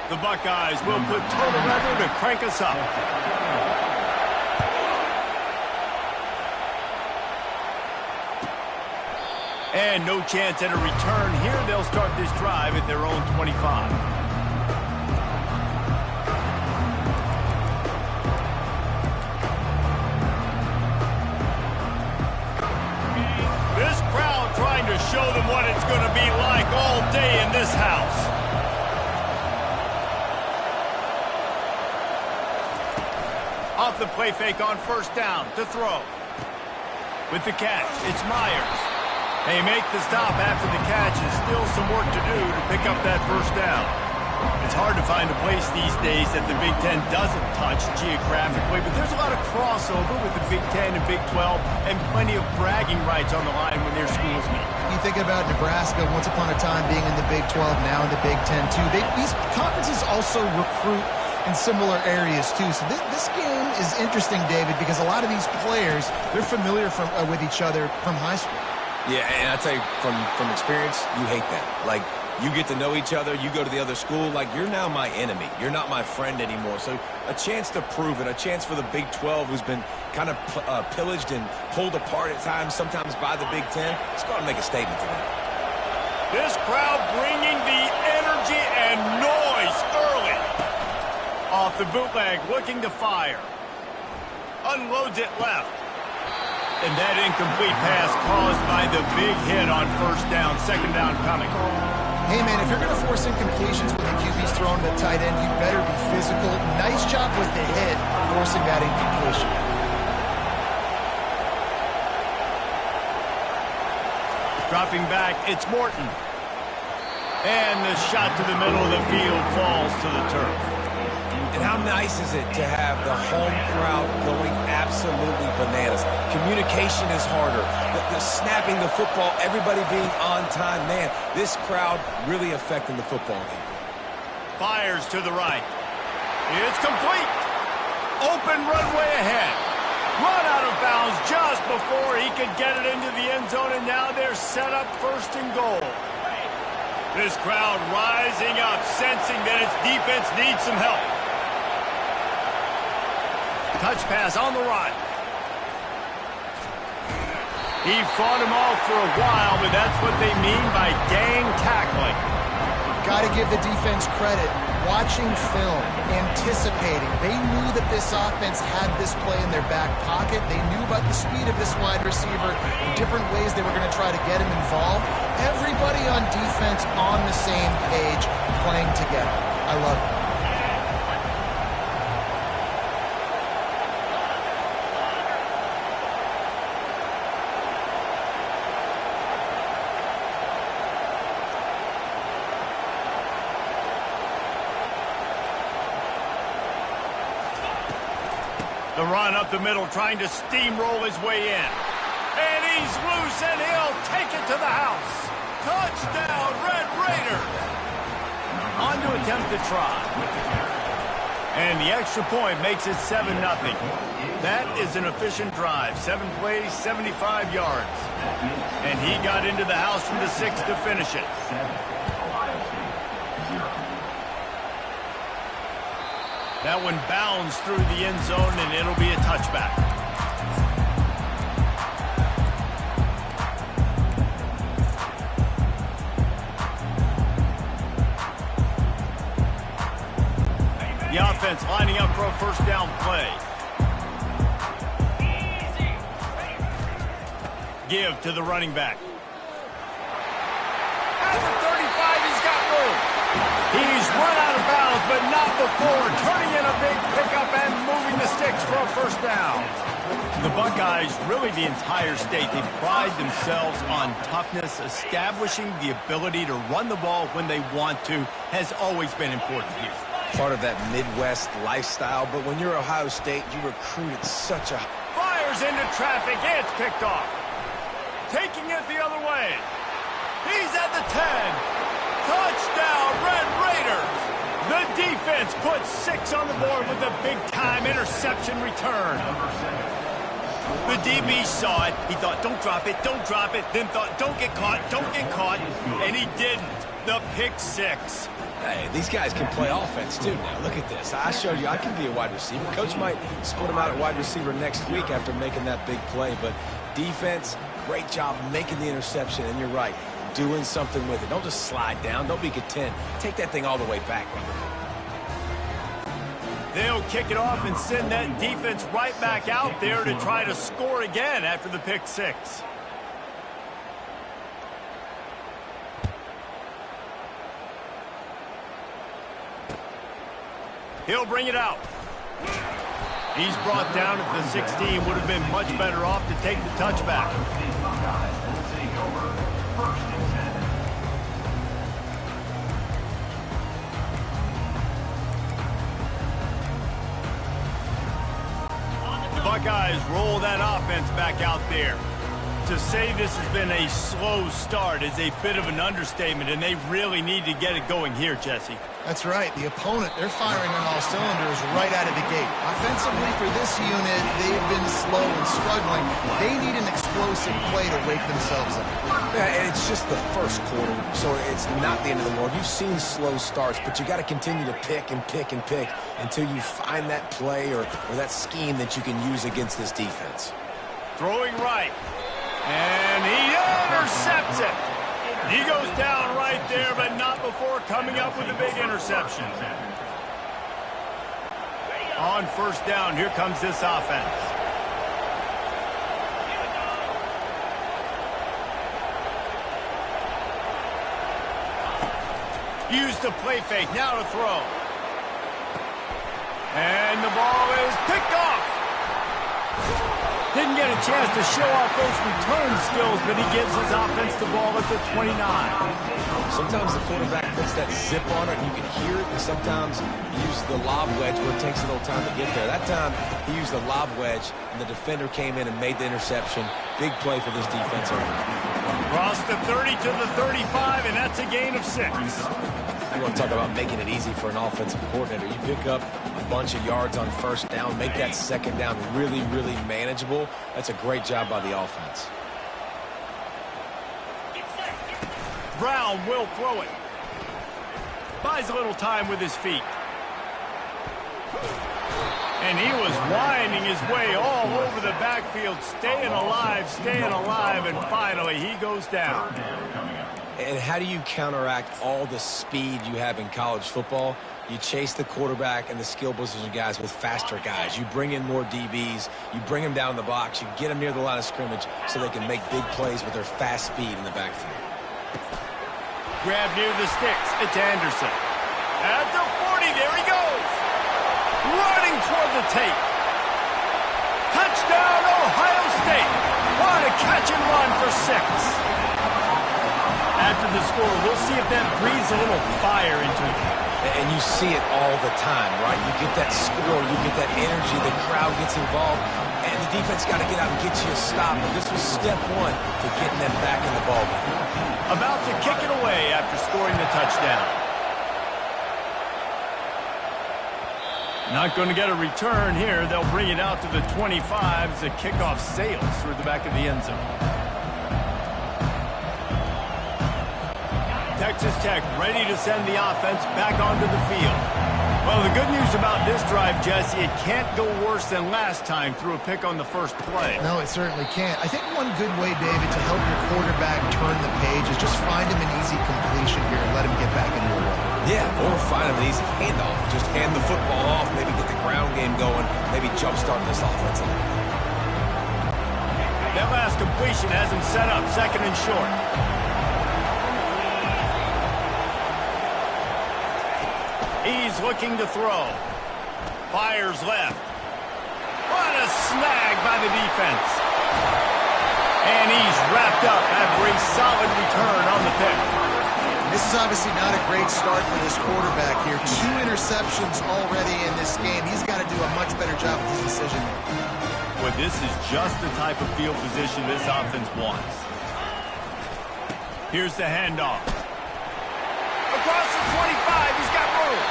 The Buckeyes will put total weather to crank us up. And no chance at a return here. They'll start this drive at their own 25. This crowd trying to show them what it's going to be like all day in this house. Off the play fake on first down to throw. With the catch, it's Myers. They make the stop after the catch, and still some work to do to pick up that first down. It's hard to find a place these days that the Big Ten doesn't touch geographically, but there's a lot of crossover with the Big Ten and Big 12, and plenty of bragging rights on the line when their schools meet. You think about Nebraska, once upon a time being in the Big 12, now in the Big 10 too. These conferences also recruit in similar areas too. So this game is interesting, David, because a lot of these players, they're familiar with each other from high school. Yeah, and I tell you, from experience, you hate that. Like, you get to know each other, you go to the other school, like, you're now my enemy. You're not my friend anymore. So a chance to prove it, a chance for the Big 12, who's been kind of pillaged and pulled apart at times, sometimes by the Big 10. Let's go out and make a statement today. This crowd bringing the energy and noise early. Off the bootleg, looking to fire. Unloads it left. And that incomplete pass caused by the big hit on first down, second down coming. Hey, man, if you're going to force incompletions when the QB's throwing the tight end, you better be physical. Nice job with the hit, forcing that incompletion. Dropping back, it's Morton. And the shot to the middle of the field falls to the turf. And how nice is it to have the home crowd going absolutely bananas? Communication is harder. The snapping the football, everybody being on time. Man, this crowd really affecting the football game. Fires to the right. It's complete. Open runway ahead. Run out of bounds just before he could get it into the end zone, and now they're set up first and goal. This crowd rising up, sensing that its defense needs some help. Touch pass on the run. He fought him off for a while, but that's what they mean by gang tackling. Got to give the defense credit. Watching film, anticipating. They knew that this offense had this play in their back pocket. They knew about the speed of this wide receiver, different ways they were going to try to get him involved. Everybody on defense on the same page, playing together. I love it. The run up the middle, trying to steamroll his way in. And he's loose, and he'll take it to the house. Touchdown, Red Raiders! On to attempt to try. And the extra point makes it 7-0. That is an efficient drive. 7 plays, 75 yards. And he got into the house from the 6 to finish it. That one bounds through the end zone, and it'll be a touchback. The offense lining up for a first down play. Give to the running back. At the 35, he's got room. He's run out of bounds, but not before turning in a big pickup and moving the sticks for a first down. The Buckeyes, really the entire state, they pride themselves on toughness. Establishing the ability to run the ball when they want to has always been important here. Part of that Midwest lifestyle, but when you're Ohio State, you recruit at such a... Fires into traffic, it's picked off. Taking it the other way. He's at the 10. Touchdown, Red Raiders! The defense puts 6 on the board with a big-time interception return. The DB saw it. He thought, don't drop it, then thought, don't get caught, and he didn't. The pick 6. Hey, these guys can play offense, too, now. Look at this. I showed you I can be a wide receiver. Coach might split him out at wide receiver next week after making that big play. But defense, great job making the interception. And you're right, doing something with it. Don't just slide down. Don't be content. Take that thing all the way back. They'll kick it off and send that defense right back out there to try to score again after the pick six. He'll bring it out. He's brought down at the 16. Would have been much better off to take the touchback. The Buckeyes roll that offense back out there. To say this has been a slow start is a bit of an understatement, and they really need to get it going here, Jesse. That's right. The opponent, they're firing on all cylinders right out of the gate. Offensively for this unit, they've been slow and struggling. They need an explosive play to wake themselves up. Yeah, and it's just the first quarter, so it's not the end of the world. You've seen slow starts, but you got to continue to pick and pick and pick until you find that play or that scheme that you can use against this defense. Throwing right. And he intercepts it. He goes down right there, but not before coming up with a big interception. On first down, here comes this offense. Use the play fake, now to throw. And the ball is picked off. Didn't get a chance to show off those return skills, but he gives his offense the ball at the 29. Sometimes the quarterback puts that zip on it, and you can hear it, and sometimes he uses the lob wedge where it takes a little time to get there. That time, he used the lob wedge, and the defender came in and made the interception. Big play for this defense. Cross the 30 to the 35, and that's a gain of 6. You want to talk about making it easy for an offensive coordinator. You pick up a bunch of yards on first down, make that second down really, really manageable. That's a great job by the offense. Brown will throw it. Buys a little time with his feet. And he was winding his way all over the backfield, staying alive, and finally he goes down. And how do you counteract all the speed you have in college football? You chase the quarterback and the skill position guys with faster guys. You bring in more DBs. You bring them down the box. You get them near the line of scrimmage so they can make big plays with their fast speed in the backfield. Grab near the sticks. It's Anderson. At the 40, there he goes. Running toward the tape. Touchdown, Ohio State. What a catch and run for 6. After the score, we'll see if that breathes a little fire into it. And you see it all the time, right? You get that score, you get that energy, the crowd gets involved, and the defense got to get out and get you a stop. But this was step one to getting them back in the ballgame. About to kick it away after scoring the touchdown. Not going to get a return here. They'll bring it out to the 25 as the kickoff sails through the back of the end zone. Texas Tech ready to send the offense back onto the field. Well, the good news about this drive, Jesse, it can't go worse than last time through a pick on the first play. No, it certainly can't. I think one good way, David, to help your quarterback turn the page is just find him an easy completion here and let him get back into a run. Yeah, or find him an easy handoff. Just hand the football off, maybe get the ground game going, maybe jumpstart this offense a little bit. That last completion has him set up, second and short. He's looking to throw. Fires left. What a snag by the defense. And he's wrapped up after a solid return on the pick. This is obviously not a great start for this quarterback here. 2 interceptions already in this game. He's got to do a much better job with his decision. Well, this is just the type of field position this offense wants. Here's the handoff. Across the 25, he's got room.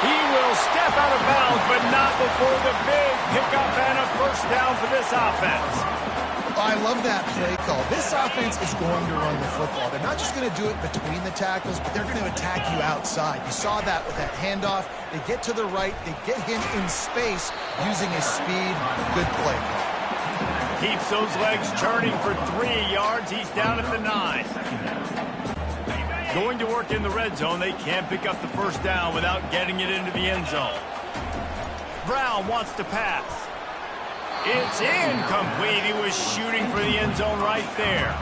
He will step out of bounds, but not before the big pickup and a first down for this offense. I love that play call. This offense is going to run the football. They're not just going to do it between the tackles, but they're going to attack you outside. You saw that with that handoff. They get to the right. They get him in space using his speed. Good play call. Keeps those legs churning for 3 yards. He's down at the 9. Going to work in the red zone. They can't pick up the first down without getting it into the end zone. Brown wants to pass. It's incomplete. He was shooting for the end zone right there.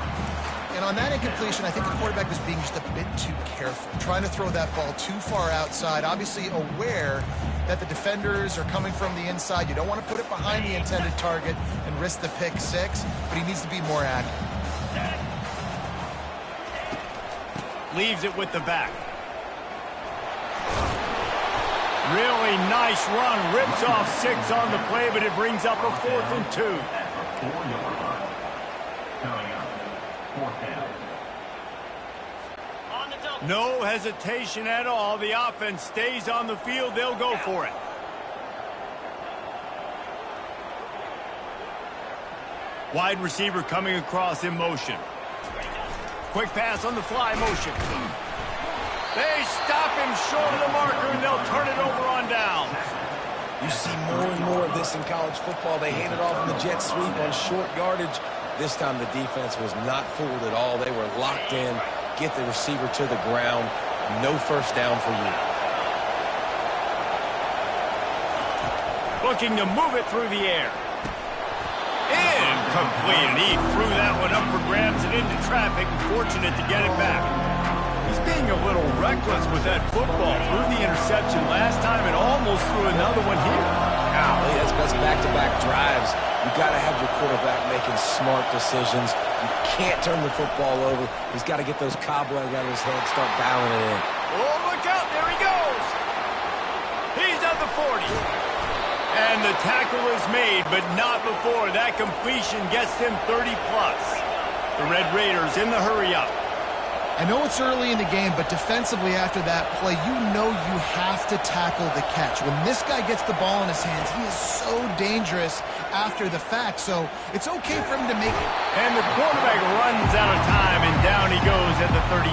And on that incompletion, I think the quarterback was being just a bit too careful, trying to throw that ball too far outside, obviously aware that the defenders are coming from the inside. You don't want to put it behind the intended target and risk the pick six, but he needs to be more accurate. Leaves it with the back. Really nice run. Rips off 6 on the play, but it brings up a 4th and 2. No hesitation at all. The offense stays on the field. They'll go for it. Wide receiver coming across in motion. Quick pass on the fly motion. They stop him short of the marker, and they'll turn it over on downs. You see more and more of this in college football. They hand it off in the jet sweep on short yardage. This time the defense was not fooled at all. They were locked in. Get the receiver to the ground. No first down for you. Looking to move it through the air. Incomplete. And he threw that one up for grabs and into traffic. Fortunate to get it back. He's being a little reckless with that football. Threw the interception last time and almost threw another one here. Golly, that's back-to-back drives. You got to have your quarterback making smart decisions. You can't turn the football over. He's got to get those cobwebs out of his head, start dialing it in. Oh, look out. There he goes. He's at the 40. And the tackle is made, but not before. That completion gets them 30-plus. The Red Raiders in the hurry-up. I know it's early in the game, but defensively after that play, you know you have to tackle the catch. When this guy gets the ball in his hands, he is so dangerous after the fact, so it's okay for him to make it. And the quarterback runs out of time, and down he goes at the 38.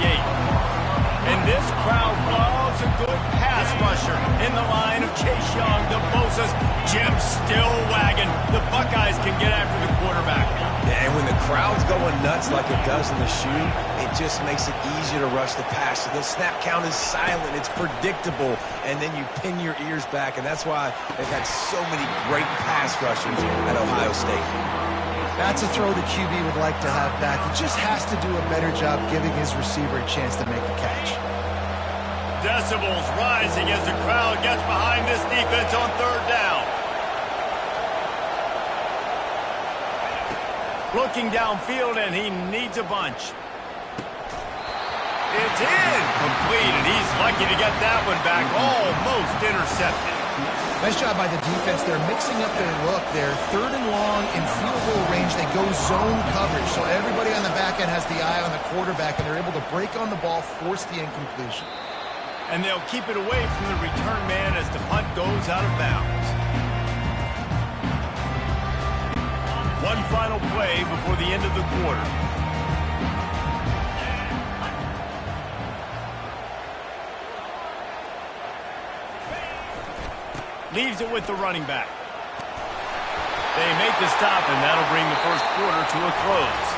And this crowd loves a good pass rusher in the line of Chase Young, the Bosa's. Jim still wagging. The Buckeyes can get after the quarterback. Yeah, and when the crowd's going nuts like it does in the shoe, it just makes it easier to rush the pass. So the snap count is silent. It's predictable. And then you pin your ears back, and that's why they've had so many great pass rushers at Ohio State. That's a throw the QB would like to have back. He just has to do a better job giving his receiver a chance to make the catch. Decibels rising as the crowd gets behind this defense on 3rd down. Looking downfield, and he needs a bunch. It's incomplete, and he's lucky to get that one back. Almost intercepted. Nice job by the defense. They're mixing up their look. They're 3rd and long in field goal range. They go zone coverage, so everybody on the back end has the eye on the quarterback, and they're able to break on the ball, force the incompletion. And they'll keep it away from the return man as the punt goes out of bounds. One final play before the end of the quarter. Leaves it with the running back. They make the stop, and that'll bring the first quarter to a close.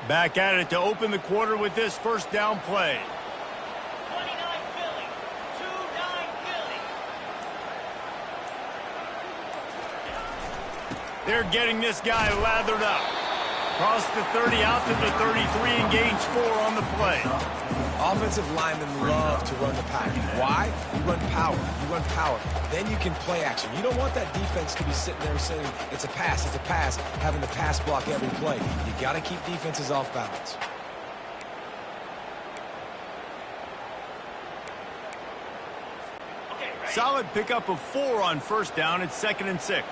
Back at it to open the quarter with this first down play. 29 Philly, 2-9 Philly. They're getting this guy lathered up. Cross the 30 out to the 33 and gains 4 on the play. Offensive linemen love to run the power. Why? You run power. You run power. Then you can play action. You don't want that defense to be sitting there saying, it's a pass, having to pass block every play. You got to keep defenses off balance. Okay, ready? Solid pickup of 4 on first down. It's 2nd and 6.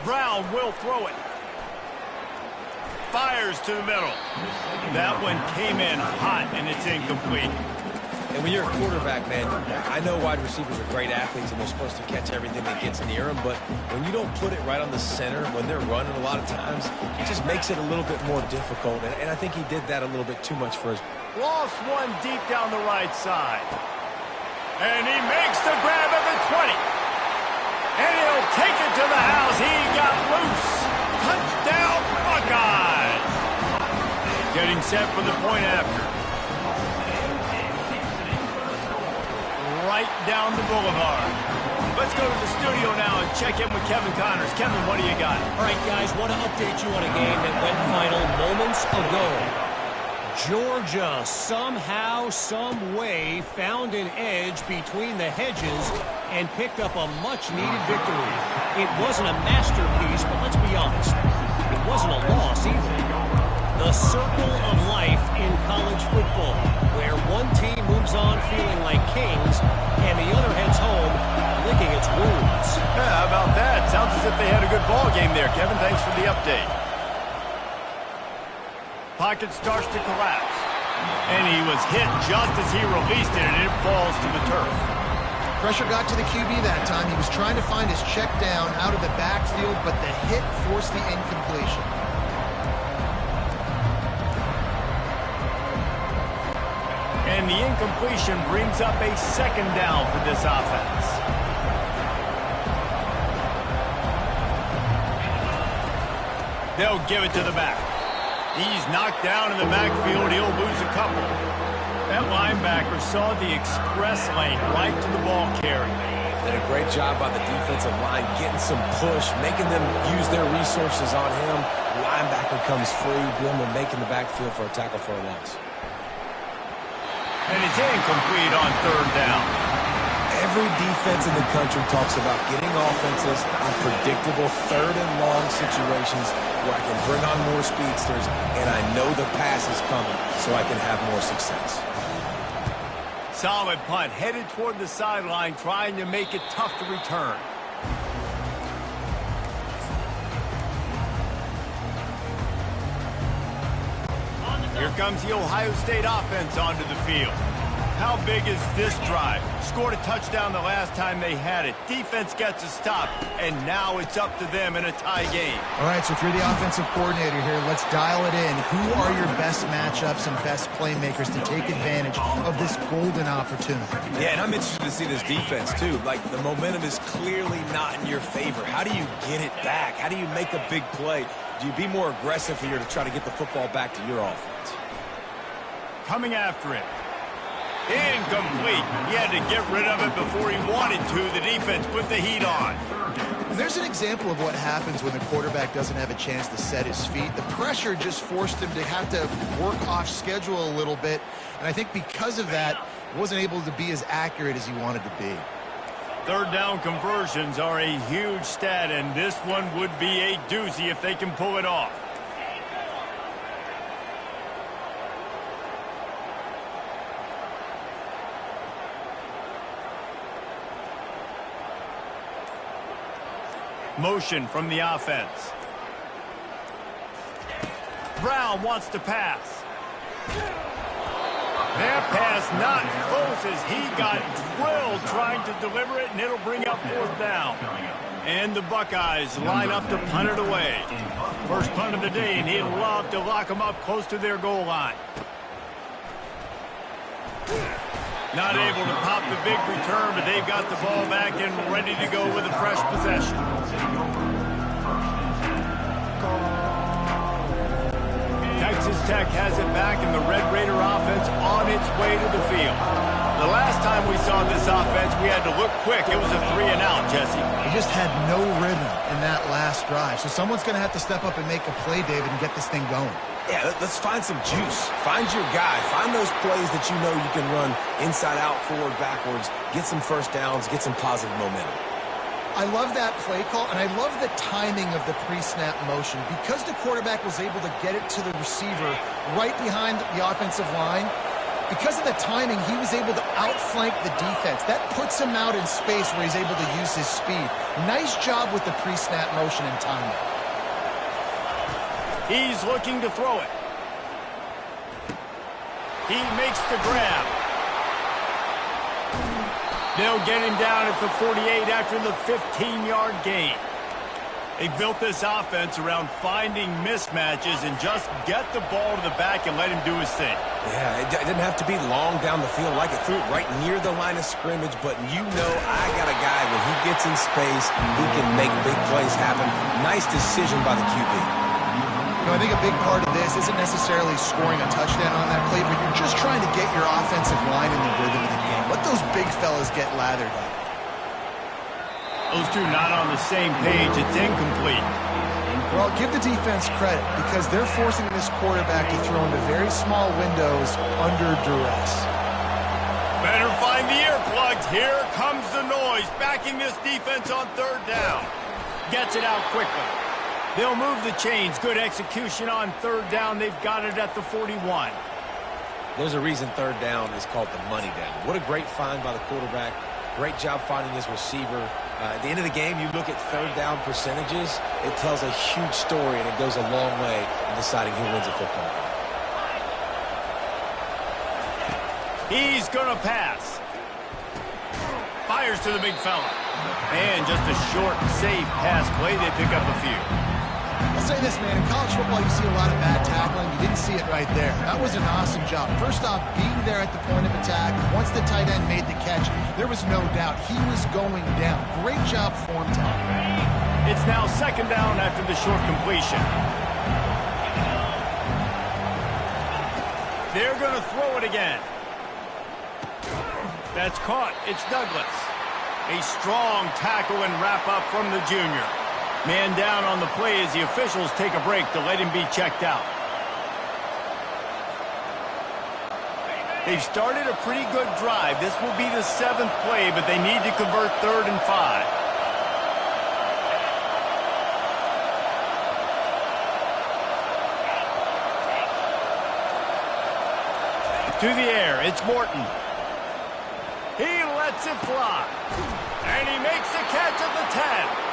Brown will throw it. Fires to the middle. That one came in hot, and it's incomplete. And when you're a quarterback, man, I know wide receivers are great athletes and they're supposed to catch everything that gets near them, but when you don't put it right on the center, when they're running a lot of times, it just makes it a little bit more difficult. And I think he did that a little bit too much for his... Lost one deep down the right side. And he makes the grab at the 20. And he'll take it to the house. He got loose. Touchdown, Buckeyes. Getting set for the point after. Right down the boulevard. Let's go to the studio now and check in with Kevin Connors. Kevin, what do you got? All right, guys, want to update you on a game that went final moments ago. Georgia somehow, some way found an edge between the hedges and picked up a much-needed victory. It wasn't a masterpiece, but let's be honest, it wasn't a loss either. The circle of life in college football, where one team moves on feeling like kings and the other heads home licking its wounds. Yeah, how about that? Sounds as if they had a good ball game there, Kevin. Thanks for the update. Pocket starts to collapse. And he was hit just as he released it, and it falls to the turf. Pressure got to the QB that time. He was trying to find his check down out of the backfield, but the hit forced the incompletion. And the incompletion brings up a second down for this offense. They'll give it to the back. He's knocked down in the backfield. He'll lose a couple. That linebacker saw the express lane right to the ball carrier. Did a great job by the defensive line, getting some push, making them use their resources on him. Linebacker comes free, Billman making the backfield for a tackle for a loss. And it's incomplete on third down. Every defense in the country talks about getting offenses in predictable third and long situations where I can bring on more speedsters and I know the pass is coming so I can have more success. Solid punt, headed toward the sideline, trying to make it tough to return. Here comes the Ohio State offense onto the field. How big is this drive? Scored a touchdown the last time they had it. Defense gets a stop, and now it's up to them in a tie game. All right, so if you're the offensive coordinator here, let's dial it in. Who are your best matchups and best playmakers to take advantage of this golden opportunity? Yeah, and I'm interested to see this defense, too. Like, the momentum is clearly not in your favor. How do you get it back? How do you make a big play? Do you be more aggressive here to try to get the football back to your offense? Coming after him. Incomplete. He had to get rid of it before he wanted to. The defense put the heat on. There's an example of what happens when the quarterback doesn't have a chance to set his feet. The pressure just forced him to have to work off schedule a little bit. And I think because of that, he wasn't able to be as accurate as he wanted to be. Third down conversions are a huge stat, and this one would be a doozy if they can pull it off. Motion from the offense. Brown wants to pass. That pass not close as he got drilled trying to deliver it, and it'll bring up fourth down. And the Buckeyes line up to punt it away. First punt of the day, and he'd love to lock them up close to their goal line. Not able to pop the big return, but they've got the ball back and ready to go with a fresh possession. Texas Tech has it back, and the Red Raider offense on its way to the field. The last time we saw this offense, we had to look quick. It was a 3-and-out, Jesse. He just had no rhythm in that last drive. So someone's going to have to step up and make a play, David, and get this thing going. Yeah, let's find some juice. Find your guy. Find those plays that you know you can run inside out, forward, backwards, get some first downs, get some positive momentum. I love that play call, and I love the timing of the pre-snap motion. Because the quarterback was able to get it to the receiver right behind the offensive line, Because of the timing, he was able to outflank the defense. That puts him out in space where he's able to use his speed. Nice job with the pre-snap motion and timing. He's looking to throw it. He makes the grab. They'll get him down at the 48 after the 15-yard gain. They built this offense around finding mismatches and just get the ball to the back and let him do his thing. Yeah, it didn't have to be long down the field. Like it threw it right near the line of scrimmage, but you know I got a guy, when he gets in space, he can make big plays happen. Nice decision by the QB. You know, I think a big part of this isn't necessarily scoring a touchdown on that play, but you're just trying to get your offensive line in the rhythm of the game. Let those big fellas get lathered up. Those two not on the same page. It's incomplete. Well, give the defense credit because they're forcing this quarterback to throw into very small windows under duress. Better find the earplugs. Here comes the noise, backing this defense on third down. Gets it out quickly. They'll move the chains. Good execution on third down. They've got it at the 41. There's a reason third down is called the money down. What a great find by the quarterback. Great job finding his receiver. At the end of the game, you look at third down percentages, it tells a huge story, and it goes a long way in deciding who wins a football game. He's going to pass. Fires to the big fella. And just a short, safe pass play. They pick up a few. I'll say this, man. In college football, you see a lot of bad tackling. You didn't see it right there. That was an awesome job. First off, being there at the point of attack. Once the tight end made the catch, there was no doubt he was going down. Great job form time. It's now second down after the short completion. They're going to throw it again. That's caught. It's Douglas. A strong tackle and wrap up from the junior. Man down on the play as the officials take a break to let him be checked out. They've started a pretty good drive. This will be the 7th play, but they need to convert 3rd and 5. To the air, it's Morton. He lets it fly. And he makes the catch at the 10.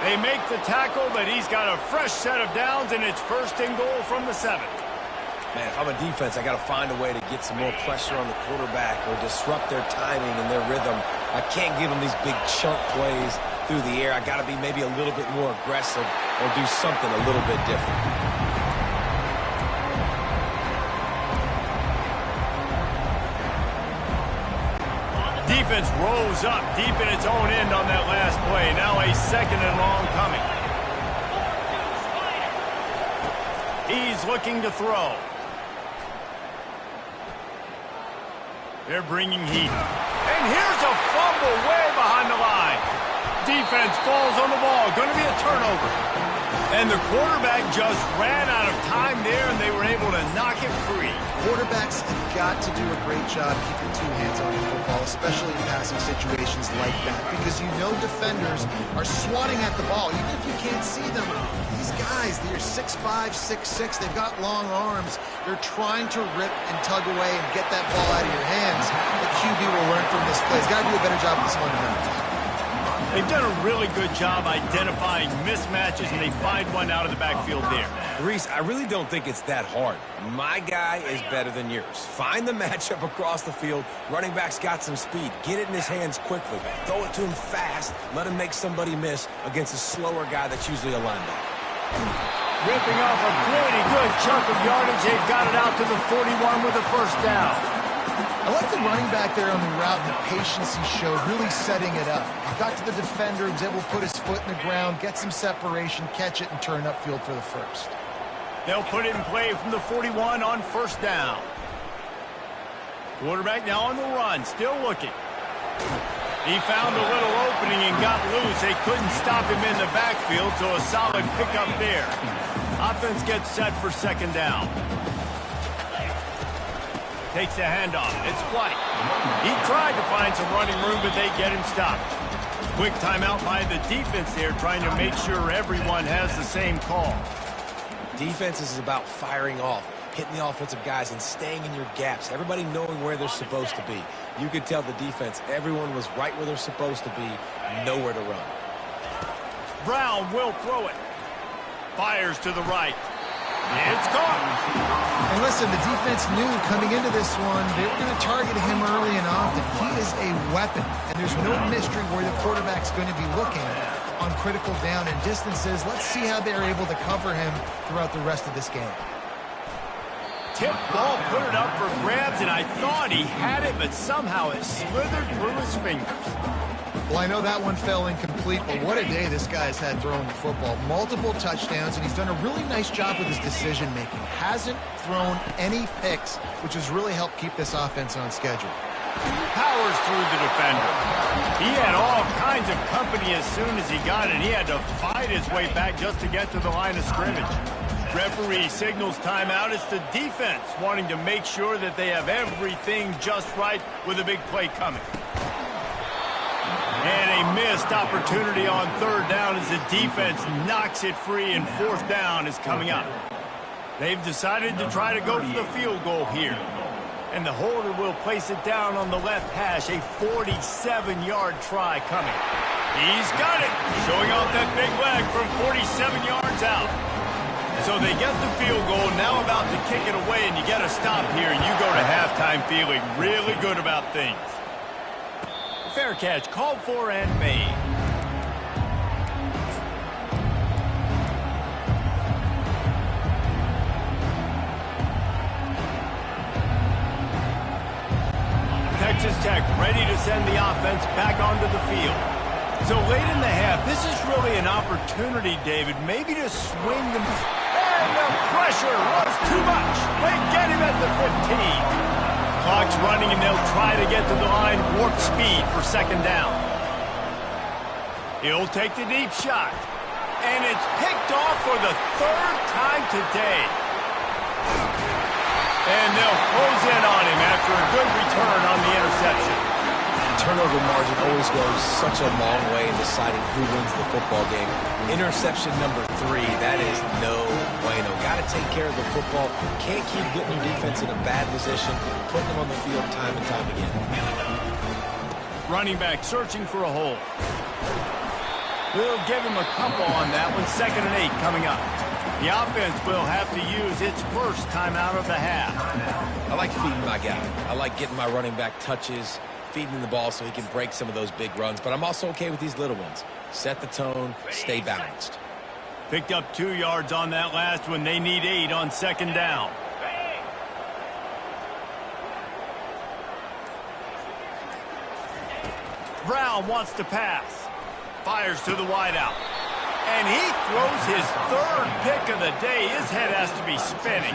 They make the tackle, but he's got a fresh set of downs, and it's 1st and goal from the 7. Man, if I'm a defense, I got to find a way to get some more pressure on the quarterback or disrupt their timing and their rhythm. I can't give them these big chunk plays through the air. I got to be maybe a little bit more aggressive or do something a little bit different. Defense rose up deep in its own end on that last play. Now a 2nd and long coming. He's looking to throw. They're bringing heat. And here's a fumble way behind the line. Defense falls on the ball. Going to be a turnover. And the quarterback just ran out of time there, and they were able to knock it free. Quarterbacks have got to do a great job keeping 2 hands on the football, especially in passing situations like that, because you know defenders are swatting at the ball. Even if you can't see them, these guys, they're 6'5", 6'6", they've got long arms. They're trying to rip and tug away and get that ball out of your hands. The QB will learn from this play. He's got to do a better job with this fundamentals. They've done a really good job identifying mismatches, and they find one out of the backfield there. Reese, I really don't think it's that hard. My guy is better than yours. Find the matchup across the field. Running back's got some speed. Get it in his hands quickly. Throw it to him fast. Let him make somebody miss against a slower guy that's usually a linebacker. Ripping off a pretty good chunk of yardage. They've got it out to the 41 with a 1st down. I like the running back there on the route and the patience he showed, really setting it up. He got to the defender, he was able to put his foot in the ground, get some separation, catch it, and turn upfield for the 1st. They'll put it in play from the 41 on 1st down. Quarterback now on the run, still looking. He found a little opening and got loose. They couldn't stop him in the backfield, so a solid pickup there. Offense gets set for 2nd down. Takes the handoff. It's White. He tried to find some running room, but they get him stopped. Quick timeout by the defense there, trying to make sure everyone has the same call. Defense is about firing off. hitting the offensive guys and staying in your gaps, everybody knowing where they're supposed to be. You could tell the defense, everyone was right where they're supposed to be, nowhere to run. Brown will throw it. Fires to the right. It's caught. And listen, the defense knew coming into this one, they were going to target him early and often. He is a weapon, and there's no mystery where the quarterback's going to be looking on critical down and distances. Let's see how they're able to cover him throughout the rest of this game. Tip ball, put it up for grabs, and I thought he had it, but somehow it slithered through his fingers. Well, I know that one fell incomplete, but what a day this guy's had throwing the football. Multiple touchdowns, and he's done a really nice job with his decision-making. Hasn't thrown any picks, which has really helped keep this offense on schedule. Powers through the defender. He had all kinds of company as soon as he got it. He had to fight his way back just to get to the line of scrimmage. Referee signals timeout. It's the defense wanting to make sure that they have everything just right with a big play coming. And a missed opportunity on third down as the defense knocks it free, and fourth down is coming up. They've decided to try to go for the field goal here. And the holder will place it down on the left hash. A 47-yard try coming. He's got it. Showing off that big leg from 47 yards out. So they get the field goal, now about to kick it away, and you get a stop here, and you go to halftime feeling really good about things. Fair catch, called for and made. Texas Tech ready to send the offense back onto the field. So late in the half, this is really an opportunity, David, maybe to swing them. And the pressure was too much. They get him at the 15. Clock's running, and they'll try to get to the line, warp speed for second down. He'll take the deep shot. And it's picked off for the third time today. And they'll close in on him after a good return on the interception. Turnover margin always goes such a long way in deciding who wins the football game. Interception number 3, that is no bueno. Got to take care of the football. Can't keep getting your defense in a bad position, putting them on the field time and time again. Running back searching for a hole. We'll give him a couple on that one. 2nd and 8 coming up. The offense will have to use its first timeout of the half. I like feeding my guy. I like getting my running back touches, feeding him the ball so he can break some of those big runs. But I'm also okay with these little ones. Set the tone, stay balanced. Picked up 2 yards on that last one. They need 8 on second down. Brown wants to pass. Fires to the wideout. And he throws his 3rd pick of the day. His head has to be spinning.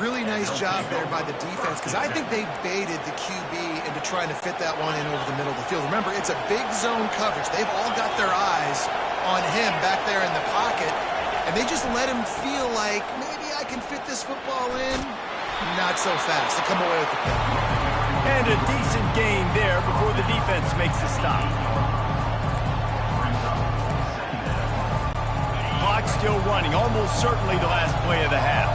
Really nice job there by the defense, because I think they baited the QB into trying to fit that one in over the middle of the field. Remember, it's a big zone coverage. They've all got their eyes on him back there in the pocket, and they just let him feel like, maybe I can fit this football in. Not so fast. They come away with the pick. And a decent gain there before the defense makes the stop. Clock still running, almost certainly the last play of the half.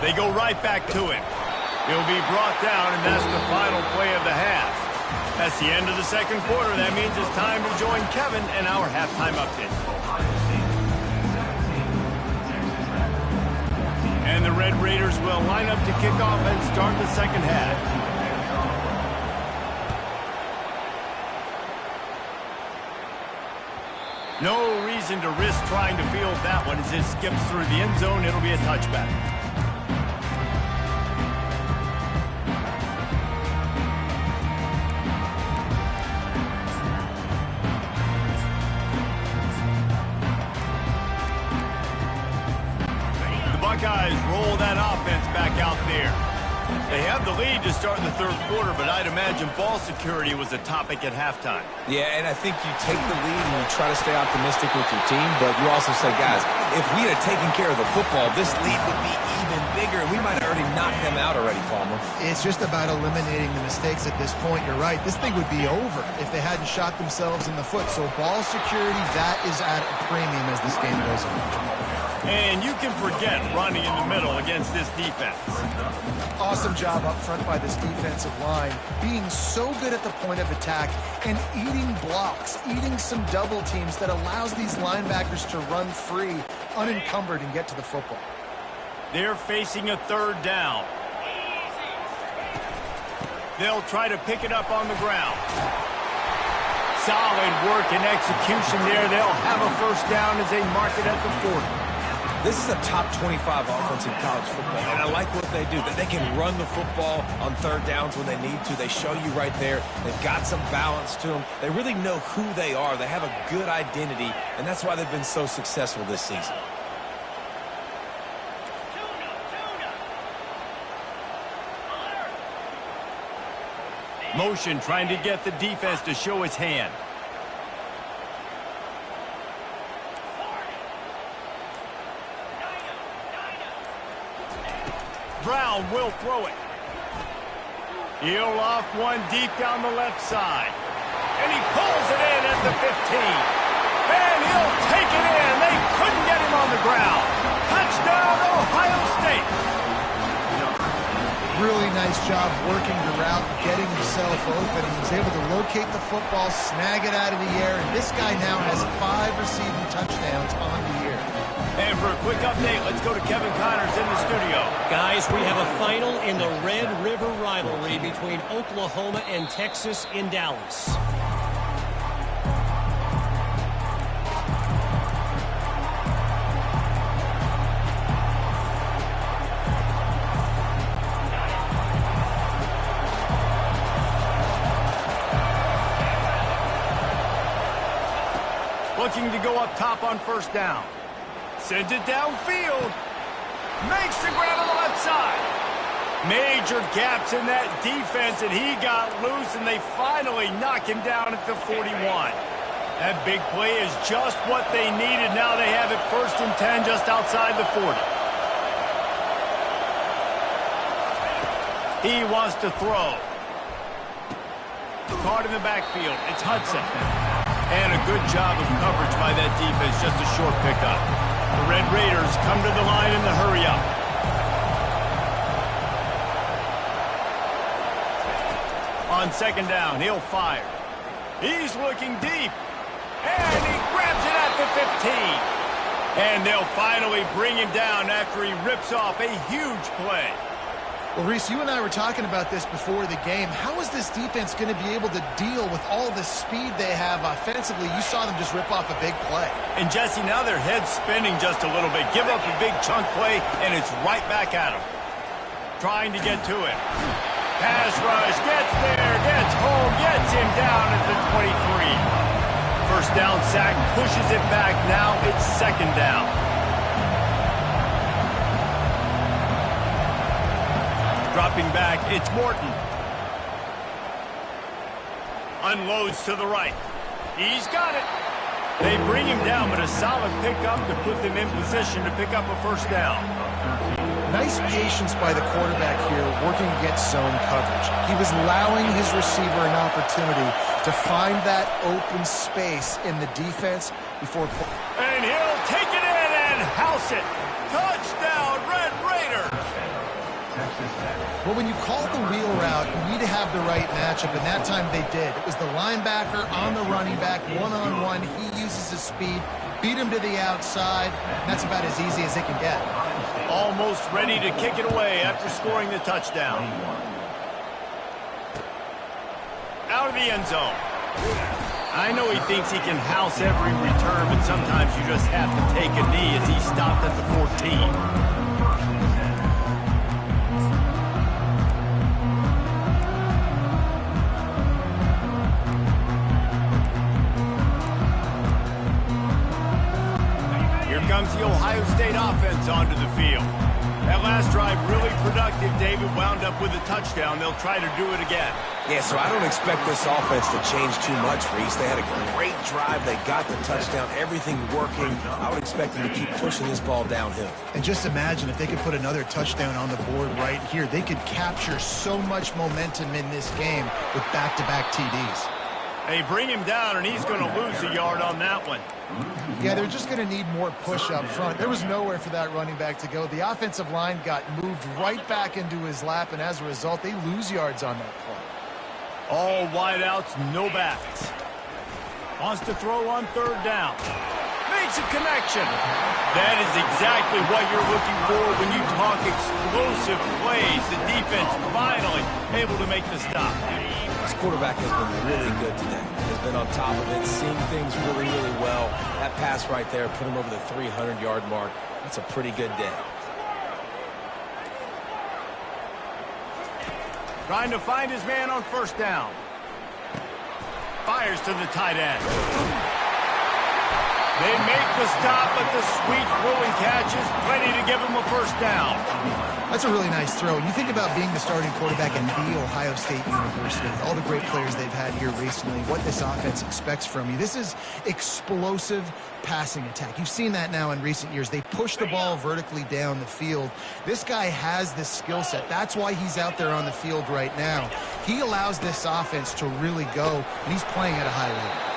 They go right back to him. He'll be brought down, and that's the final play of the half. That's the end of the second quarter. That means it's time to join Kevin in our halftime update. And the Red Raiders will line up to kick off and start the second half. No reason to risk trying to field that one as it skips through the end zone. It'll be a touchback. The Buckeyes roll that offense back out there. They have the lead to start the third quarter, but I'd imagine ball security was a topic at halftime. Yeah, and I think you take the lead and you try to stay optimistic with your team, but you also say, guys, if we had taken care of the football, this lead would be even bigger. We might have already knocked them out already, Palmer. It's just about eliminating the mistakes at this point. You're right. This thing would be over if they hadn't shot themselves in the foot. So ball security, that is at a premium as this game goes on. And you can forget running in the middle against this defense. Awesome job up front by this defensive line, being so good at the point of attack and eating blocks, eating some double teams that allows these linebackers to run free, unencumbered, and get to the football. They're facing a third down. They'll try to pick it up on the ground. Solid work and execution there. They'll have a first down as they mark it at the 40. This is a top 25 offense in college football, and I like what they do. That they can run the football on third downs when they need to. They show you right there. They've got some balance to them. They really know who they are. They have a good identity, and that's why they've been so successful this season. Motion trying to get the defense to show its hand. Brown will throw it. He'll off one deep down the left side. And he pulls it in at the 15. And he'll take it in. They couldn't get him on the ground. Touchdown, Ohio State. Really nice job working the route, getting himself open. He was able to locate the football, snag it out of the air, and this guy now has 5 receiving touchdowns on the year. And for a quick update, let's go to Kevin Connors in the studio. Guys, we have a final in the Red River rivalry between Oklahoma and Texas in Dallas. Looking to go up top on first down. Sends it downfield. Makes the grab on the left side. Major gaps in that defense, and he got loose, and they finally knock him down at the 41. That big play is just what they needed. Now they have it 1st and 10 just outside the 40. He wants to throw. Caught in the backfield. It's Hudson. And a good job of coverage by that defense, just a short pickup. The Red Raiders come to the line in the hurry-up. On second down, he'll fire. He's looking deep. And he grabs it at the 15. And they'll finally bring him down after he rips off a huge play. Well, Reese, you and I were talking about this before the game. How is this defense going to be able to deal with all the speed they have offensively? You saw them just rip off a big play. And, Jesse, now their head's spinning just a little bit. Give up a big chunk play, and it's right back at them. Trying to get to it. Pass rush, gets there, gets home, gets him down at the 23. First down sack, pushes it back. Now it's second down. Dropping back, it's Morton. Unloads to the right. He's got it. They bring him down, but a solid pickup to put them in position to pick up a first down. Nice patience by the quarterback here, working against zone coverage. He was allowing his receiver an opportunity to find that open space in the defense before... And he'll take it in and house it. Touchdown, Red Raiders. Well, when you call the wheel route, you need to have the right matchup, and that time they did. It was the linebacker on the running back, one-on-one. He uses his speed, beat him to the outside, and that's about as easy as it can get. Almost ready to kick it away after scoring the touchdown. Out of the end zone. I know he thinks he can house every return, but sometimes you just have to take a knee as he stopped at the 14. Comes the Ohio State offense onto the field. That last drive really productive. David wound up with a touchdown. They'll try to do it again. Yeah, so I don't expect this offense to change too much, Reese. They had a great drive. They got the touchdown. Everything working. I would expect them to keep pushing this ball downhill. And just imagine if they could put another touchdown on the board right here. They could capture so much momentum in this game with back-to-back TDs. They bring him down, and he's going to lose a yard on that one. Yeah, they're just going to need more push up front. There was nowhere for that running back to go. The offensive line got moved right back into his lap, and as a result, they lose yards on that play. All wideouts, no backs. Wants to throw on third down. Makes a connection. That is exactly what you're looking for when you talk explosive plays. The defense finally able to make the stop. This quarterback has been really good today. Has been on top of it, seeing things really, really well. That pass right there put him over the 300-yard mark. That's a pretty good day. Trying to find his man on first down. Fires to the tight end. They make the stop, but the sweet throwing catch is plenty to give him a first down. That's a really nice throw. You think about being the starting quarterback at The Ohio State University, with all the great players they've had here recently, what this offense expects from you. This is explosive passing attack. You've seen that now in recent years. They push the ball vertically down the field. This guy has this skill set. That's why he's out there on the field right now. He allows this offense to really go, and he's playing at a high level.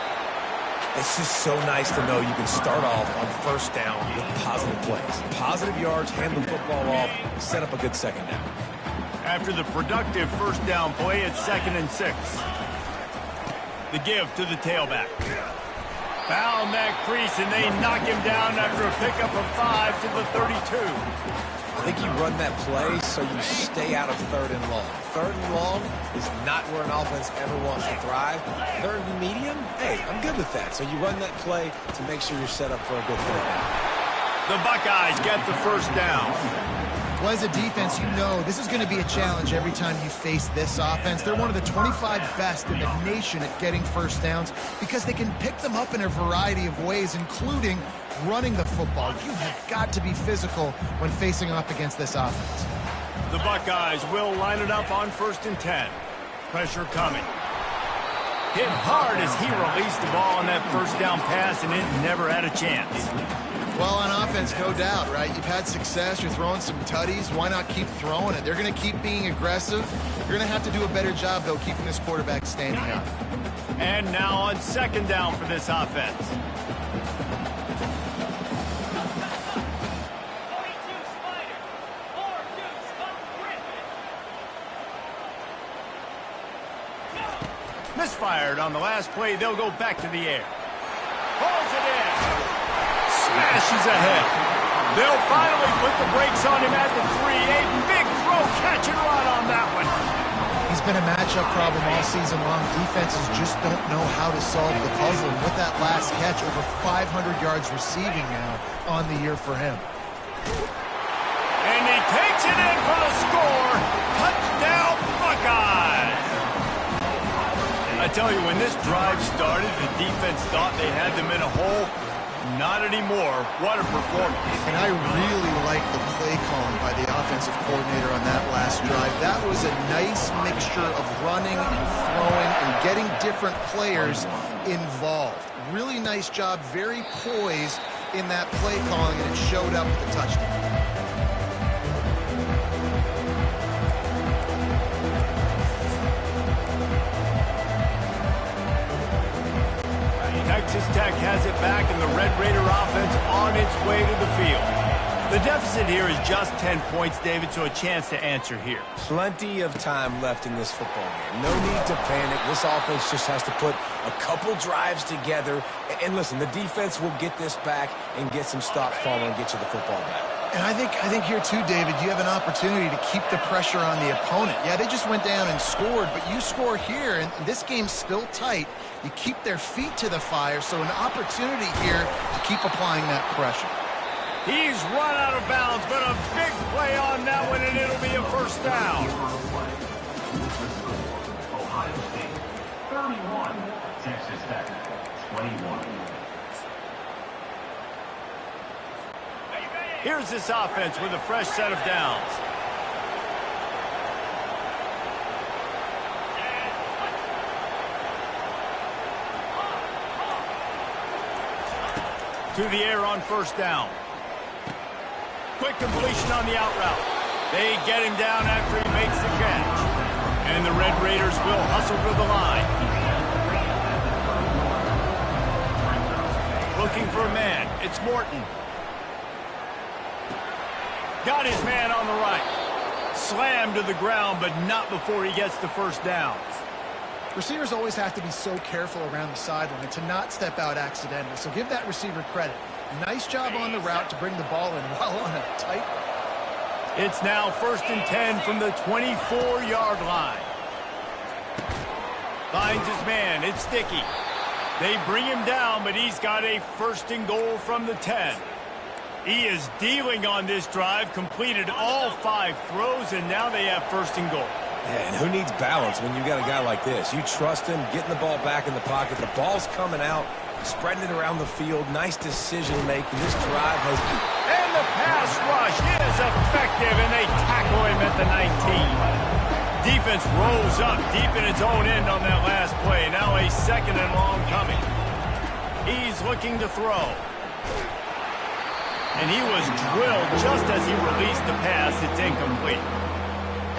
It's just so nice to know you can start off on first down with positive plays. Positive yards, hand the football off, set up a good second down. After the productive first down play, it's 2nd and 6. The give to the tailback. Found that crease, and they knock him down after a pickup of 5 to the 32. I think you run that play so you stay out of 3rd and long. 3rd and long is not where an offense ever wants to thrive. 3rd and medium, hey, I'm good with that. So you run that play to make sure you're set up for a good third down. The Buckeyes get the first down. Well, as a defense, you know this is going to be a challenge every time you face this offense. They're one of the 25 best in the nation at getting first downs because they can pick them up in a variety of ways, including running the football. You have got to be physical when facing off against this offense. The Buckeyes will line it up on 1st and 10. Pressure coming. Hit hard as he released the ball on that first down pass, and it never had a chance. Well, on offense, no doubt, right? You've had success. You're throwing some tutties. Why not keep throwing it? They're going to keep being aggressive. You're going to have to do a better job, though, keeping this quarterback standing up. And now on 2nd down for this offense. 42 Spider, 4-2 Scott Griffin. Misfired on the last play. They'll go back to the air. Pulls it in. Smashes ahead. They'll finally put the brakes on him at the 3. A big throw, catch and run on that one. He's been a matchup problem all season long. Defenses just don't know how to solve the puzzle. And with that last catch, over 500 yards receiving now on the year for him. And he takes it in for the score. Touchdown, Buckeyes. I tell you, when this drive started, the defense thought they had them in a hole. Not anymore. What a performance. And I really like the play calling by the offensive coordinator on that last drive. That was a nice mixture of running and throwing and getting different players involved. Really nice job, very poised in that play calling, and it showed up with the touchdown. Texas Tech has it back, and the Red Raider offense on its way to the field. The deficit here is just 10 points, David, so a chance to answer here. Plenty of time left in this football game. No need to panic. This offense just has to put a couple drives together. And listen, the defense will get this back and get some stops following and get you the football back. And I think here too, David, you have an opportunity to keep the pressure on the opponent. Yeah, they just went down and scored, but you score here, and this game's still tight. You keep their feet to the fire, so an opportunity here to keep applying that pressure. He's run out of bounds, but a big play on that one, and it'll be a first down. Ohio State, 31. Texas Tech, 21. Here's this offense with a fresh set of downs. To the air on first down. Quick completion on the out route. They get him down after he makes the catch. And the Red Raiders will hustle to the line. Looking for a man. It's Morton. Got his man on the right. Slammed to the ground, but not before he gets the first down. Receivers always have to be so careful around the sideline to not step out accidentally, so give that receiver credit. Nice job on the route to bring the ball in while on a tight. It's now 1st and 10 from the 24-yard line. Finds his man. It's Sticky. They bring him down, but he's got a 1st and goal from the 10. He is dealing on this drive, completed all 5 throws, and now they have 1st and goal. Yeah, and who needs balance when you got a guy like this? You trust him, getting the ball back in the pocket. The ball's coming out, spreading it around the field. Nice decision-making. This drive has... And the pass rush is effective, and they tackle him at the 19. Defense rolls up deep in its own end on that last play. Now a 2nd and long coming. He's looking to throw. And he was drilled just as he released the pass. It's incomplete.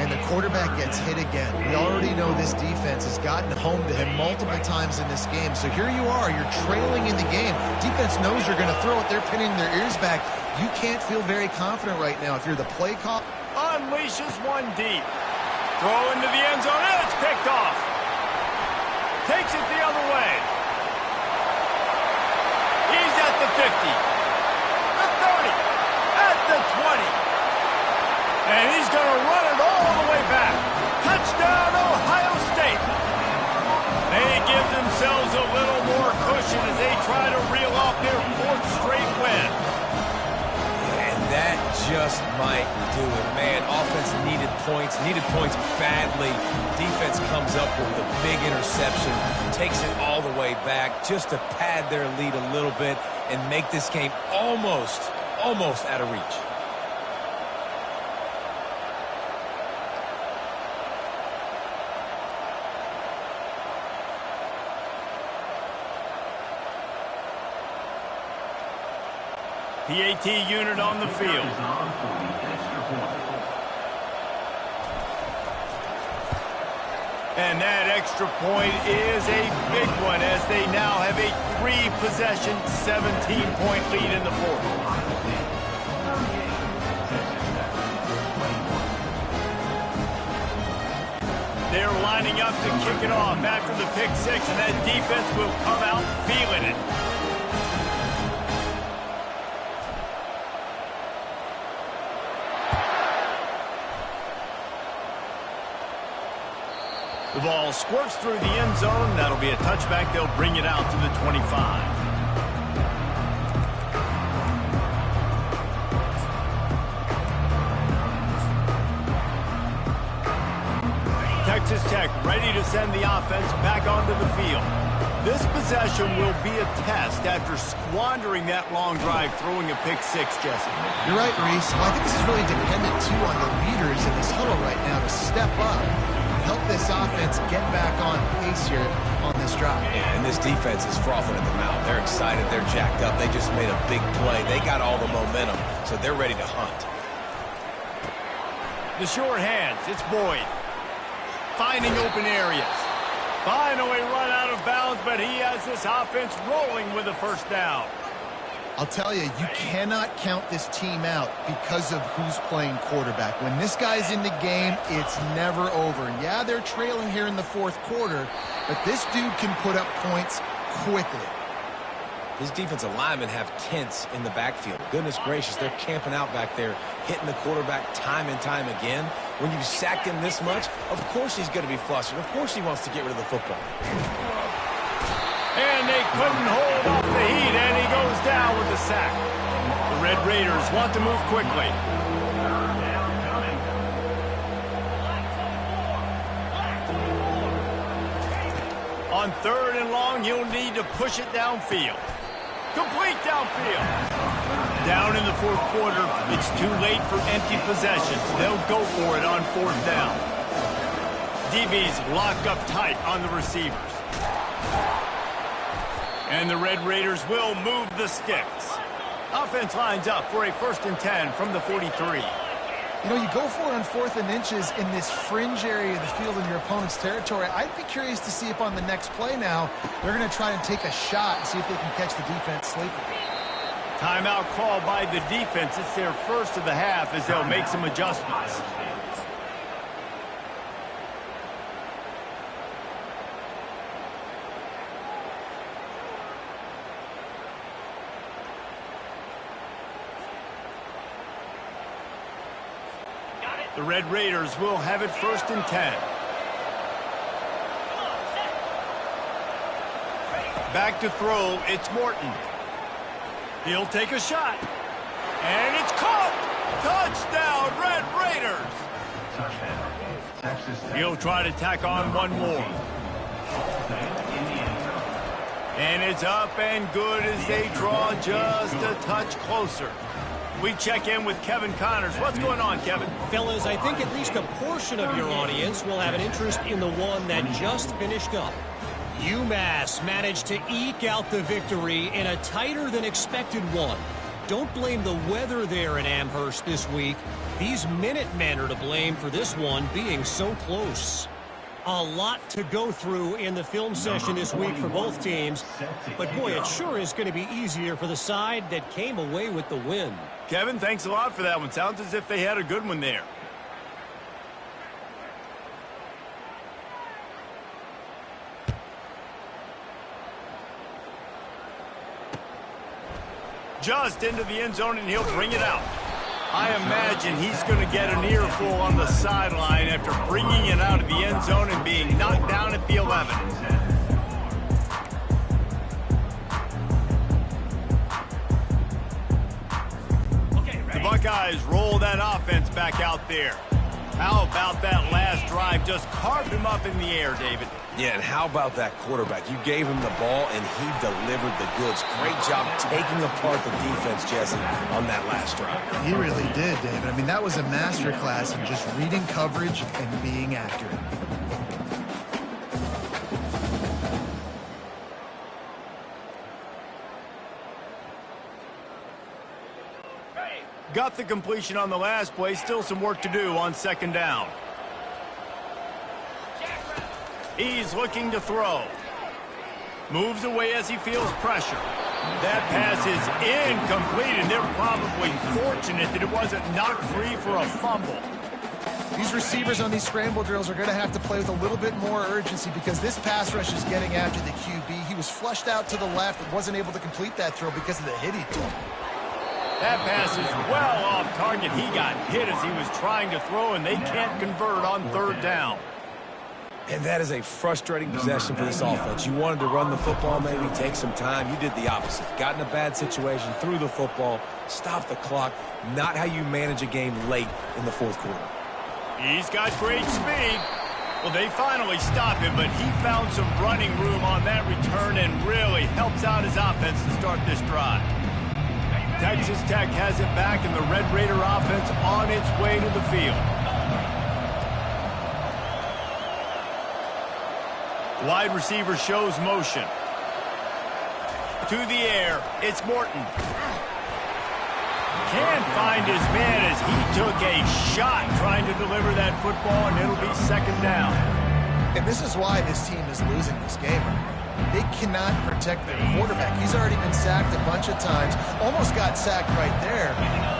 And the quarterback gets hit again. We already know this defense has gotten home to him multiple times in this game. So here you are, you're trailing in the game. Defense knows you're going to throw it. They're pinning their ears back. You can't feel very confident right now if you're the play call. Unleashes one deep. Throw into the end zone, and it's picked off. Takes it the other way. He's at the 50, the 30, at the 20. And he's going to run it all the way back. Touchdown, Ohio State. They give themselves a little more cushion as they try to reel off their 4th straight win. And that just might do it, man. Offense needed points badly. Defense comes up with a big interception, takes it all the way back just to pad their lead a little bit and make this game almost out of reach. PAT unit on the field. And that extra point is a big one as they now have a 3-possession, 17-point lead in the 4th. They're lining up to kick it off after the pick 6, and that defense will come out feeling it. The ball squirts through the end zone. That'll be a touchback. They'll bring it out to the 25. Texas Tech ready to send the offense back onto the field. This possession will be a test after squandering that long drive throwing a pick 6, Jesse. You're right, Reese. Well, I think this is really dependent, too, on the leaders in this huddle right now to step up. Help this offense get back on pace here on this drive. Yeah, and this defense is frothing at the mouth. They're excited. They're jacked up. They just made a big play. They got all the momentum, so they're ready to hunt. The short hands. It's Boyd. Finding open areas. Finally run out of bounds, but he has this offense rolling with a 1st down. I'll tell you, you cannot count this team out because of who's playing quarterback. When this guy's in the game, it's never over. And yeah, they're trailing here in the 4th quarter, but this dude can put up points quickly. His defensive linemen have tents in the backfield. Goodness gracious, they're camping out back there, hitting the quarterback time and time again. When you've sacked him this much, of course he's going to be flustered. Of course he wants to get rid of the football. And they couldn't hold off the heat, and he goes down with the sack. The Red Raiders want to move quickly. On 3rd and long, he'll need to push it downfield. Complete downfield. Down in the fourth quarter, it's too late for empty possessions. They'll go for it on fourth down. DB's locked up tight on the receivers. And the Red Raiders will move the sticks. Offense lines up for a 1st and 10 from the 43. You know, you go for it on 4th and inches in this fringe area of the field in your opponent's territory. I'd be curious to see if on the next play now, they're going to try and take a shot and see if they can catch the defense sleeping. Timeout called by the defense. It's their first of the half as they'll make some adjustments. The Red Raiders will have it 1st and 10. Back to throw, it's Morton. He'll take a shot. And it's caught! Touchdown, Red Raiders! Touchdown. Texas Tech. He'll try to tack on one more. And it's up and good as they draw just a touch closer. We check in with Kevin Connors. What's going on, Kevin? Fellas, I think at least a portion of your audience will have an interest in the one that just finished up. UMass managed to eke out the victory in a tighter than expected one. Don't blame the weather there in Amherst this week. These Minutemen are to blame for this one being so close. A lot to go through in the film session this week for both teams. But boy, it sure is going to be easier for the side that came away with the win. Kevin, thanks a lot for that one. Sounds as if they had a good one there. Just into the end zone, and he'll bring it out. I imagine he's going to get an earful on the sideline after bringing it out of the end zone and being knocked down at the 11. The Buckeyes roll that offense back out there. How about that last drive? Just carved him up in the air, David. Yeah, and how about that quarterback? You gave him the ball, and he delivered the goods. Great job taking apart the defense, Jesse, on that last drive. He really did, David. I mean, that was a masterclass in just reading coverage and being accurate. Got the completion on the last play. Still some work to do on 2nd down. He's looking to throw. Moves away as he feels pressure. That pass is incomplete, and they're probably fortunate that it wasn't knocked free for a fumble. These receivers on these scramble drills are going to have to play with a little bit more urgency because this pass rush is getting after the QB. He was flushed out to the left and wasn't able to complete that throw because of the hit he took. That pass is well off target. He got hit as he was trying to throw, and they can't convert on 3rd down. And that is a frustrating possession for this offense. You wanted to run the football, maybe take some time. You did the opposite. Got in a bad situation, threw the football, stopped the clock. Not how you manage a game late in the 4th quarter. He's got great speed. Well, they finally stop him, but he found some running room on that return and really helps out his offense to start this drive. Texas Tech has it back, and the Red Raider offense on its way to the field. Wide receiver shows motion. To the air, it's Morton. Can't find his man as he took a shot trying to deliver that football, and it'll be 2nd down. And this is why this team is losing this game. They cannot protect their quarterback. He's already been sacked a bunch of times. Almost got sacked right there.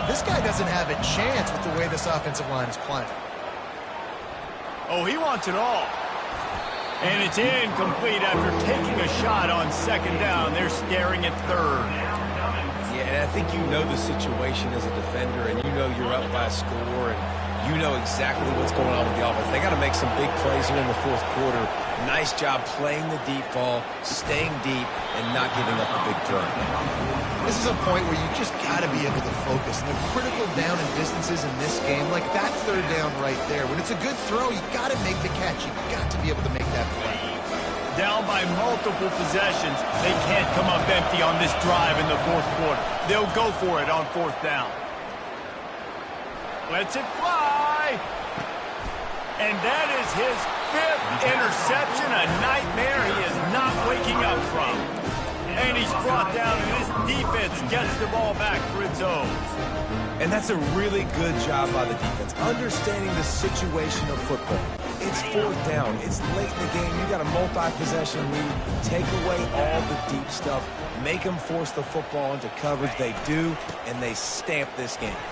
This guy doesn't have a chance with the way this offensive line is playing. Oh, he wants it all. And it's incomplete after taking a shot on 2nd down. They're staring at 3rd. Yeah, and I think you know the situation as a defender, and you know you're up by a score, and you know exactly what's going on with the offense. They got to make some big plays here in the 4th quarter. Nice job playing the deep ball, staying deep, and not giving up the big throw. This is a point where you just got to be able to focus. And the critical down and distances in this game, like that 3rd down right there, when it's a good throw, you got to make the catch. You got to be able to make that play. down by multiple possessions, they can't come up empty on this drive in the fourth quarter. They'll go for it on fourth down. Lets it fly. And that is his fifth interception, a nightmare he is not waking up from. And he's brought down, and his defense gets the ball back for its own. And that's a really good job by the defense, understanding the situation of football. It's fourth down. It's late in the game. You got a multi-possession lead. Take away all the deep stuff. Make them force the football into coverage. They do, and they stamp this game.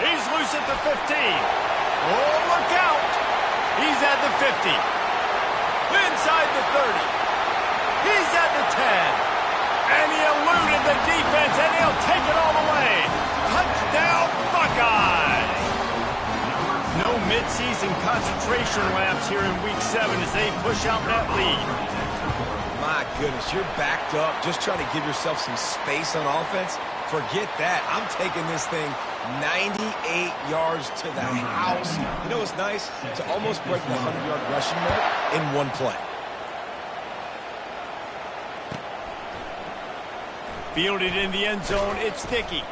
He's loose at the 15. Oh, look out. He's at the 50. Inside the 30. He's at the 10. And he eluded the defense, and he'll take it all the way. Touchdown, Buckeyes! No midseason concentration laps here in Week 7 as they push out that lead. My goodness, you're backed up, just trying to give yourself some space on offense. Forget that. I'm taking this thing 98 yards to the house. You know what's nice? To almost break the 100-yard rushing mark in one play. Fielded in the end zone, it's sticky.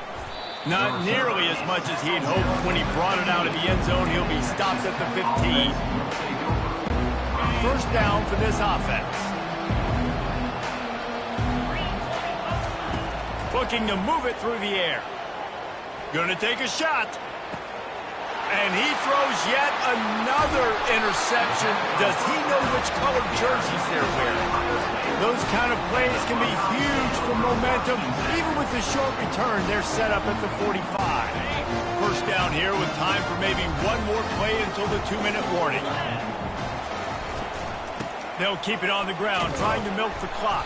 Not nearly as much as he'd hoped when he brought it out of the end zone. He'll be stopped at the 15. First down for this offense. Looking to move it through the air. Gonna take a shot. And he throws yet another interception. Does he know which colored jerseys they're wearing? Those kind of plays can be huge for momentum. Even with the short return, they're set up at the 45. First down here with time for maybe one more play until the 2-minute warning. They'll keep it on the ground, trying to milk the clock.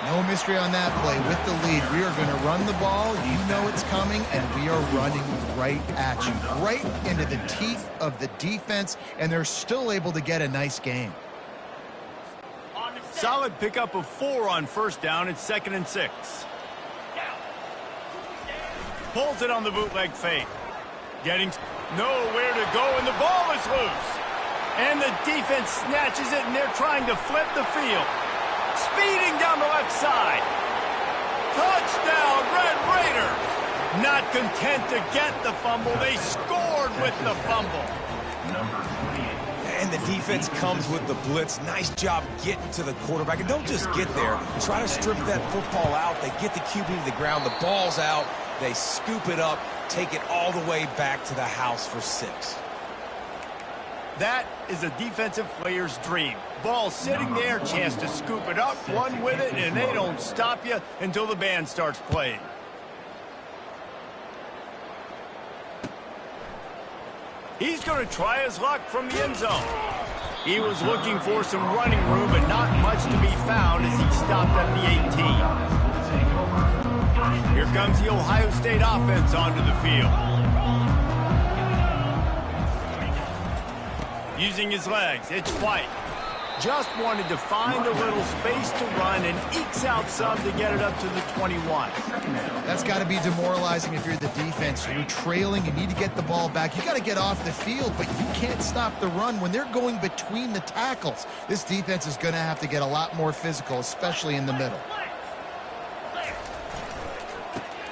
No mystery on that play. With the lead, we are going to run the ball. You know it's coming, and we are running right at you, right into the teeth of the defense, and they're still able to get a nice game. Solid pickup of 4 on first down. It's 2nd and 6. Pulls it on the bootleg fake. Getting nowhere to go, and the ball is loose. And the defense snatches it, and they're trying to flip the field. Speeding down the left side. Touchdown, Red Raiders. Not content to get the fumble, they scored with the fumble. And the defense comes with the blitz. Nice job getting to the quarterback. And don't just get there. Try to strip that football out. They get the QB to the ground. The ball's out. They scoop it up, take it all the way back to the house for 6. That is a defensive player's dream. Ball sitting there, chance to scoop it up, run with it, and they don't stop you until the band starts playing. He's going to try his luck from the end zone. He was looking for some running room, but not much to be found as he stopped at the 18. Here comes the Ohio State offense onto the field. Using his legs, it's White. Just wanted to find a little space to run and ekes out some to get it up to the 21. That's got to be demoralizing if you're the defense. You're trailing, you need to get the ball back. You got to get off the field, but you can't stop the run when they're going between the tackles. This defense is going to have to get a lot more physical, especially in the middle.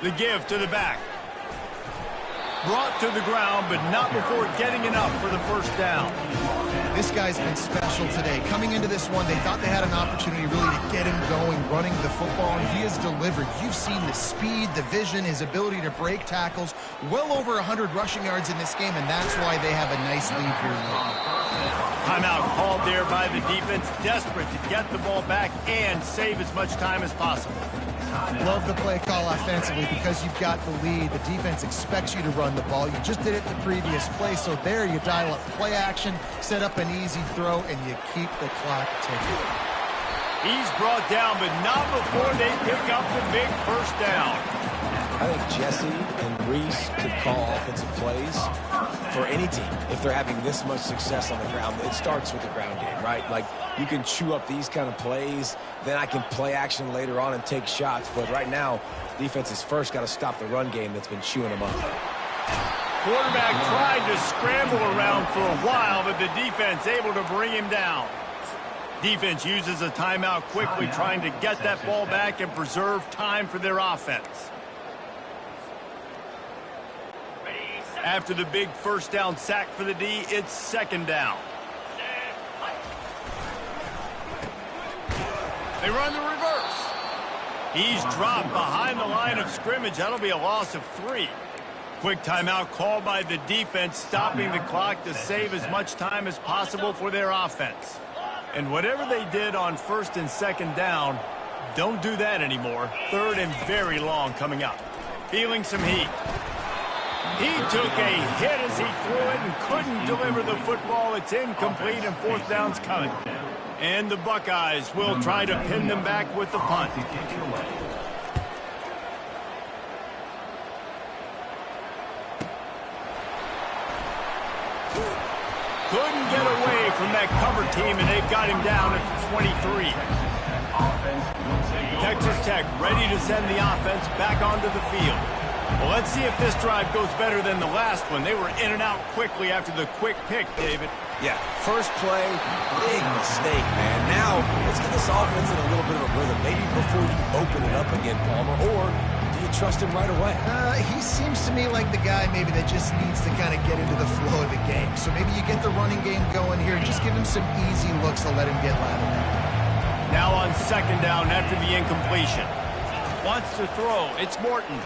The give to the back. Brought to the ground, but not before getting enough for the first down. This guy's been special today. Coming into this one, they thought they had an opportunity really to get him going, running the football, and he has delivered. You've seen the speed, the vision, his ability to break tackles. Well over 100 rushing yards in this game, and that's why they have a nice lead here late. Timeout called there by the defense, desperate to get the ball back and save as much time as possible. Love the play call offensively because you've got the lead. The defense expects you to run the ball. You just did it the previous play, so there you dial up play action, set up an easy throw, and you keep the clock ticking. He's brought down, but not before they pick up the big first down. I think Jesse and Reese could call offensive plays for any team if they're having this much success on the ground. It starts with the ground game, right? Like, you can chew up these kind of plays, then I can play action later on and take shots. But right now, defense has first got to stop the run game that's been chewing them up. Quarterback tried to scramble around for a while, but the defense able to bring him down. Defense uses a timeout quickly, trying to get that ball back and preserve time for their offense. After the big first down sack for the D, it's second down. They run the reverse. He's dropped behind the line of scrimmage. That'll be a loss of 3. Quick timeout called by the defense, stopping the clock to save as much time as possible for their offense. And whatever they did on first and second down, don't do that anymore. Third and very long coming up. Feeling some heat. He took a hit as he threw it and couldn't deliver the football. It's incomplete and fourth down's coming. And the Buckeyes will try to pin them back with the punt. Couldn't get away from that cover team, and they've got him down at the 23. Texas Tech ready to send the offense back onto the field. Well, let's see if this drive goes better than the last one. They were in and out quickly after the quick pick, David. Yeah, first play, big mistake, man. Now, let's get this offense in a little bit of a rhythm. Maybe before you open it up again, Palmer, or do you trust him right away? He seems to me like the guy maybe that just needs to kind of get into the flow of the game. So maybe you get the running game going here. Just give him some easy looks to let him get lateral. Now on second down after the incompletion. Wants to throw. It's Morton.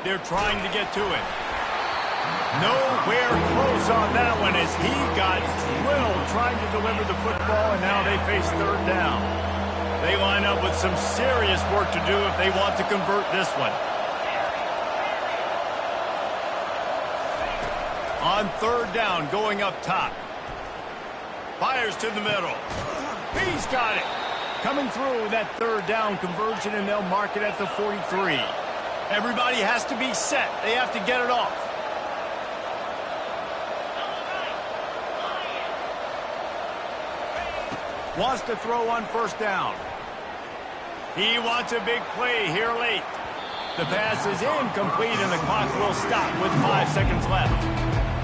They're trying to get to it. Nowhere close on that one as he got drilled trying to deliver the football, and now they face third down. They line up with some serious work to do if they want to convert this one. On third down, going up top. Fires to the middle. He's got it. Coming through that third down conversion, and they'll mark it at the 43. Everybody has to be set. They have to get it off. Wants to throw on first down. He wants a big play here late. The pass is incomplete, and the clock will stop with 5 seconds left.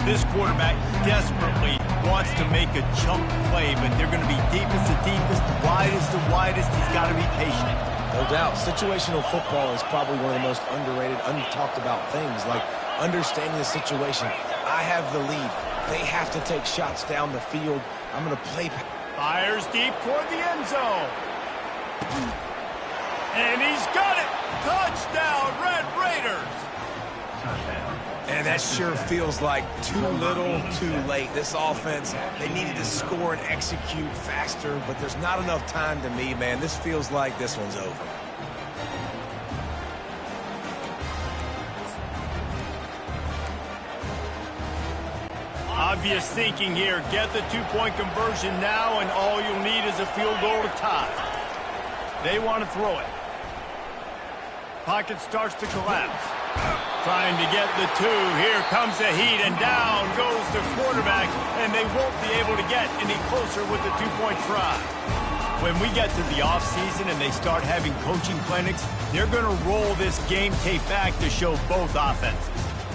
This quarterback desperately wants to make a chunk play, but they're going to be deepest to deepest, widest to widest. He's got to be patient. No doubt. Situational football is probably one of the most underrated, untalked about things, like understanding the situation. I have the lead. They have to take shots down the field. I'm going to play. Fires deep toward the end zone. And he's got it. Touchdown, Red Raiders. And that sure feels like too little, too late. This offense, they needed to score and execute faster, but there's not enough time to me, man. This feels like this one's over. Obvious thinking here. Get the two-point conversion now, and all you'll need is a field goal to tie. They want to throw it. Pocket starts to collapse. Trying to get the 2. Here comes the heat, and down goes the quarterback, and they won't be able to get any closer with the two-point try. When we get to the offseason and they start having coaching clinics, they're going to roll this game tape back to show both offenses.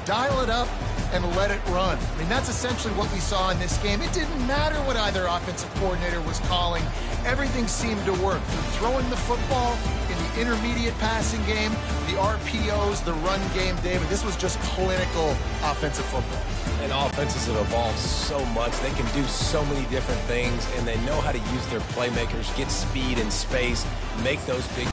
Dial it up and let it run. I mean, that's essentially what we saw in this game. It didn't matter what either offensive coordinator was calling. Everything seemed to work. Throwing the football in the intermediate passing game, the RPOs, the run game, David. This was just clinical offensive football. And offenses have evolved so much. They can do so many different things, and they know how to use their playmakers, get speed and space, make those big